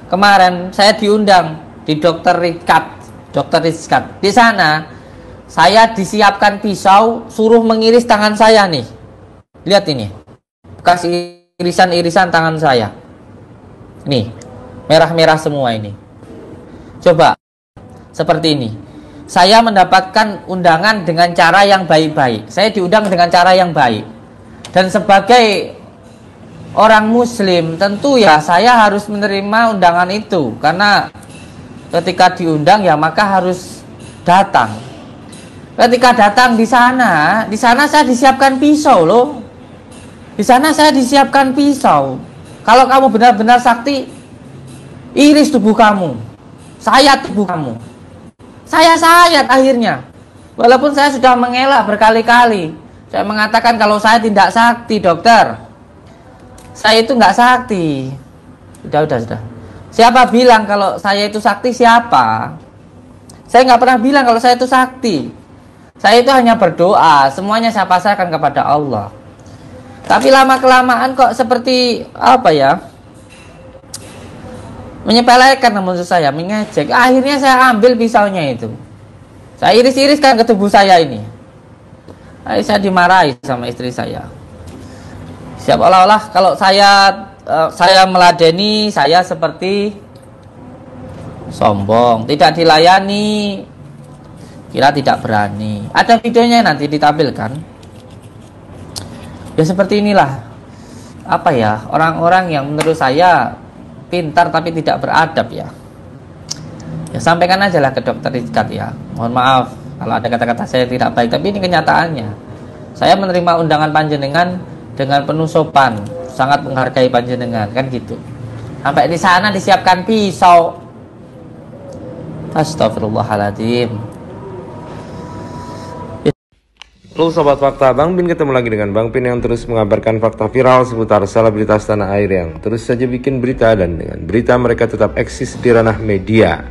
Kemarin saya diundang di Dokter Rizkat. Di sana saya disiapkan pisau, suruh mengiris tangan saya nih. Lihat ini, bekas irisan tangan saya. Nih, merah-merah semua ini. Coba, seperti ini. Saya mendapatkan undangan dengan cara yang baik-baik. Saya diundang dengan cara yang baik. Dan sebagai orang muslim, tentu ya saya harus menerima undangan itu. Karena ketika diundang ya maka harus datang. Ketika datang di sana saya disiapkan pisau loh. Di sana saya disiapkan pisau. Kalau kamu benar-benar sakti, iris tubuh kamu, sayat tubuh kamu. Saya sayat akhirnya. Walaupun saya sudah mengelak berkali-kali. Saya mengatakan kalau saya tidak sakti, dokter. Saya itu nggak sakti. Sudah. Siapa bilang kalau saya itu sakti? Siapa? Saya nggak pernah bilang kalau saya itu sakti. Saya itu hanya berdoa. Semuanya saya pasrahkan kepada Allah. Tapi lama-kelamaan kok seperti apa ya? Menyepelekan maksud saya, mengejek. Akhirnya saya ambil pisaunya itu. Saya iris-iriskan ke tubuh saya ini. Akhirnya saya dimarahi sama istri saya. Seolah-olah kalau saya meladeni, saya seperti sombong, tidak dilayani, kira tidak berani. Ada videonya nanti ditampilkan. Ya seperti inilah, apa ya, orang-orang yang menurut saya pintar tapi tidak beradab ya. Ya sampaikan aja lah ke Dokter Rizkat ya. Mohon maaf kalau ada kata-kata saya tidak baik, tapi ini kenyataannya. Saya menerima undangan panjenengan dengan penuh sopan, sangat menghargai panjenengan, kan gitu. Sampai di sana disiapkan pisau. Astagfirullahaladzim. Halo Sobat Fakta, Bang Bin ketemu lagi dengan Bang Bin yang terus mengabarkan fakta viral seputar selebritas tanah air yang terus saja bikin berita, dan dengan berita mereka tetap eksis di ranah media.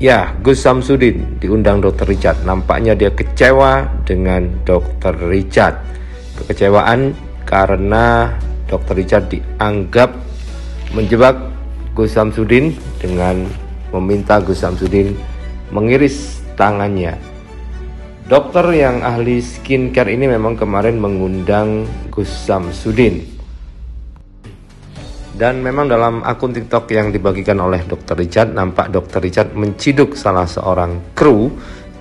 Ya, Gus Samsudin diundang Dr. Richard. Nampaknya dia kecewa dengan Dr. Richard. Kekecewaan karena Dr. Richard dianggap menjebak Gus Samsudin dengan meminta Gus Samsudin mengiris tangannya. Dokter yang ahli skincare ini memang kemarin mengundang Gus Samsudin. Dan memang dalam akun TikTok yang dibagikan oleh Dr. Richard, nampak Dr. Richard menciduk salah seorang kru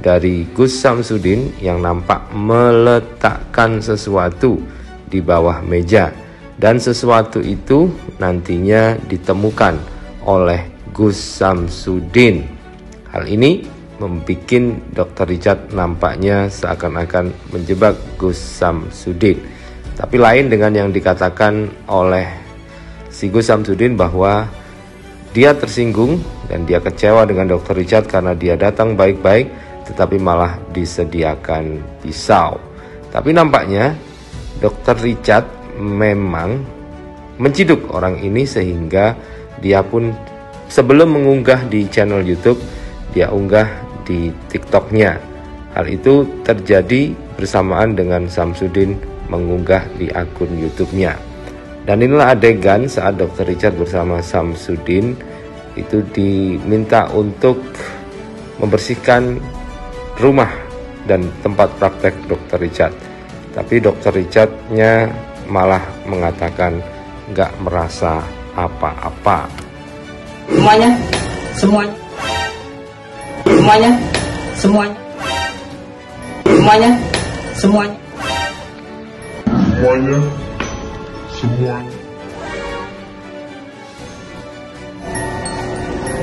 dari Gus Samsudin yang nampak meletakkan sesuatu di bawah meja. Dan sesuatu itu nantinya ditemukan oleh Gus Samsudin. Hal ini membuat Dr. Richard nampaknya seakan-akan menjebak Gus Samsudin. Tapi lain dengan yang dikatakan oleh si Gus Samsudin bahwa dia tersinggung dan dia kecewa dengan Dr. Richard karena dia datang baik-baik tetapi malah disediakan pisau. Tapi nampaknya Dr. Richard memang menciduk orang ini sehingga dia pun sebelum mengunggah di channel YouTube, dia unggah di TikToknya. Hal itu terjadi bersamaan dengan Samsudin mengunggah di akun YouTube-nya. Dan inilah adegan saat Dr. Richard bersama Samsudin itu diminta untuk membersihkan rumah dan tempat praktek Dr. Richard. Tapi Dr. Richard-nya malah mengatakan nggak merasa apa-apa. Semuanya.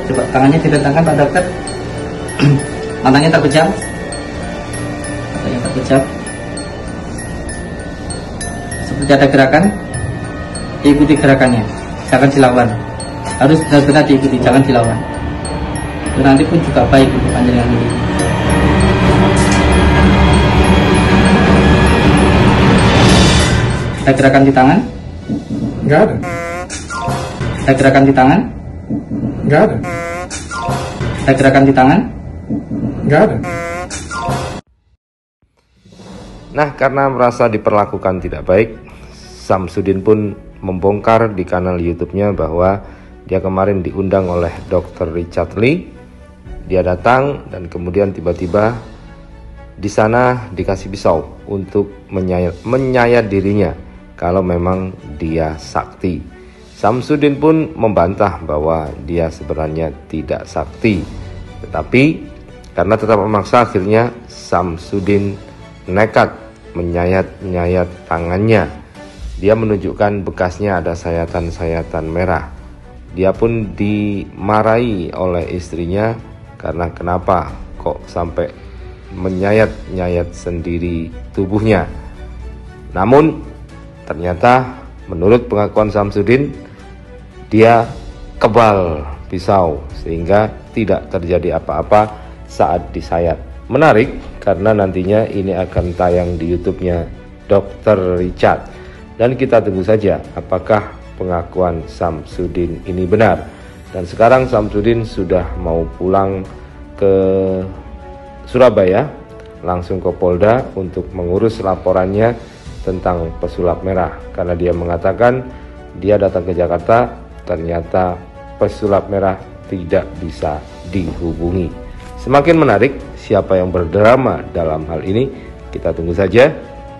Coba tangannya diletakkan Pak Dokter. Matanya terpejam. Seperti ada gerakan, diikuti gerakannya, jangan dilawan. Harus benar-benar diikuti, jangan dilawan. Itu nanti pun juga baik untuk panjenengan ini. Ada gerakan di tangan? Enggak ada. Ada gerakan di tangan? Enggak ada. Ada gerakan di tangan? Enggak ada. Nah, karena merasa diperlakukan tidak baik, Samsudin pun membongkar di kanal YouTube-nya bahwa dia kemarin diundang oleh Dr. Richard Lee. Dia datang dan kemudian tiba-tiba di sana dikasih pisau untuk menyayat dirinya kalau memang dia sakti. Samsudin pun membantah bahwa dia sebenarnya tidak sakti. Tetapi karena tetap memaksa, akhirnya Samsudin nekat menyayat-nyayat tangannya. Dia menunjukkan bekasnya ada sayatan-sayatan merah. Dia pun dimarahi oleh istrinya karena kenapa kok sampai menyayat-nyayat sendiri tubuhnya. Namun ternyata menurut pengakuan Samsudin, dia kebal pisau sehingga tidak terjadi apa-apa saat disayat. Menarik karena nantinya ini akan tayang di YouTube-nya Dr. Richard, dan kita tunggu saja apakah pengakuan Samsudin ini benar. Dan sekarang Samsudin sudah mau pulang ke Surabaya, langsung ke Polda untuk mengurus laporannya tentang pesulap merah, karena dia mengatakan dia datang ke Jakarta, ternyata pesulap merah tidak bisa dihubungi. Semakin menarik siapa yang berdrama dalam hal ini, kita tunggu saja.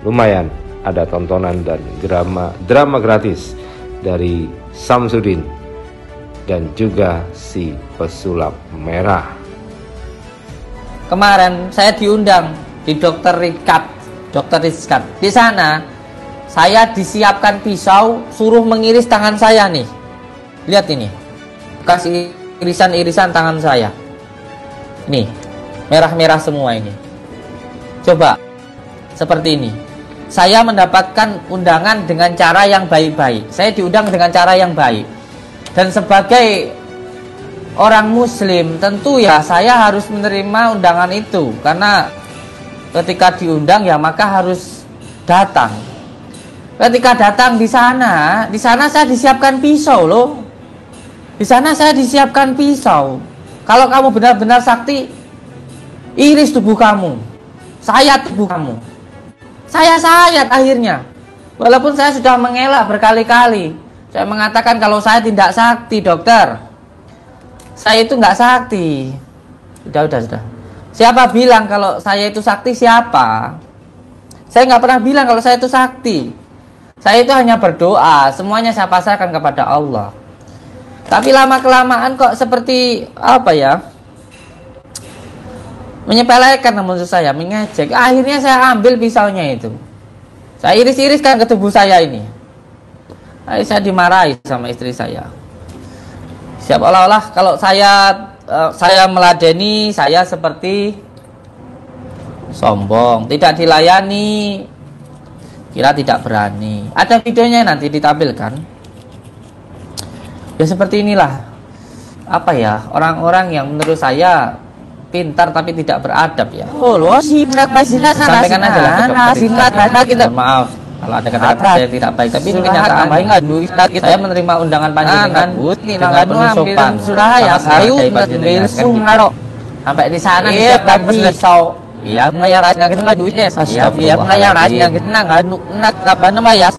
Lumayan ada tontonan dan drama gratis dari Samsudin dan juga si pesulap merah. Kemarin saya diundang di Dr. Rizkat. Di sana saya disiapkan pisau, suruh mengiris tangan saya nih. Lihat ini, bekas irisan-irisan tangan saya. Nih, merah-merah semua ini. Coba, seperti ini. Saya mendapatkan undangan dengan cara yang baik-baik. Saya diundang dengan cara yang baik. Dan sebagai orang muslim, tentu ya saya harus menerima undangan itu. Karena ketika diundang ya maka harus datang. Ketika datang di sana saya disiapkan pisau loh. Di sana saya disiapkan pisau. Kalau kamu benar-benar sakti, iris tubuh kamu, sayat tubuh kamu. Saya sayat akhirnya. Walaupun saya sudah mengelak berkali-kali. Saya mengatakan kalau saya tidak sakti, dokter. Saya itu nggak sakti. Sudah. Siapa bilang kalau saya itu sakti? Siapa? Saya nggak pernah bilang kalau saya itu sakti. Saya itu hanya berdoa. Semuanya saya pasrahkan kepada Allah. Tapi lama-kelamaan kok seperti apa ya? Menyepelekan maksud saya, mengejek. Akhirnya saya ambil pisaunya itu. Saya iris-iriskan ke tubuh saya ini. Akhirnya saya dimarahi sama istri saya. Seolah-olah kalau saya meladeni, saya seperti sombong, tidak dilayani, kira tidak berani. Ada videonya nanti ditampilkan. Ya seperti inilah, apa ya, orang-orang yang menurut saya pintar tapi tidak beradab ya. Oh loh, sampaikan aja lah kita. Maaf kalau ada kata-kata saya tidak baik, tapi ini kenyataannya saya menerima undangan panjenengan dengan penuh sopan. Sampai di sana disiapkan pisau. Iya, maya rasanya kita duitnya. Iya, maya rasanya kita nggak apa namanya.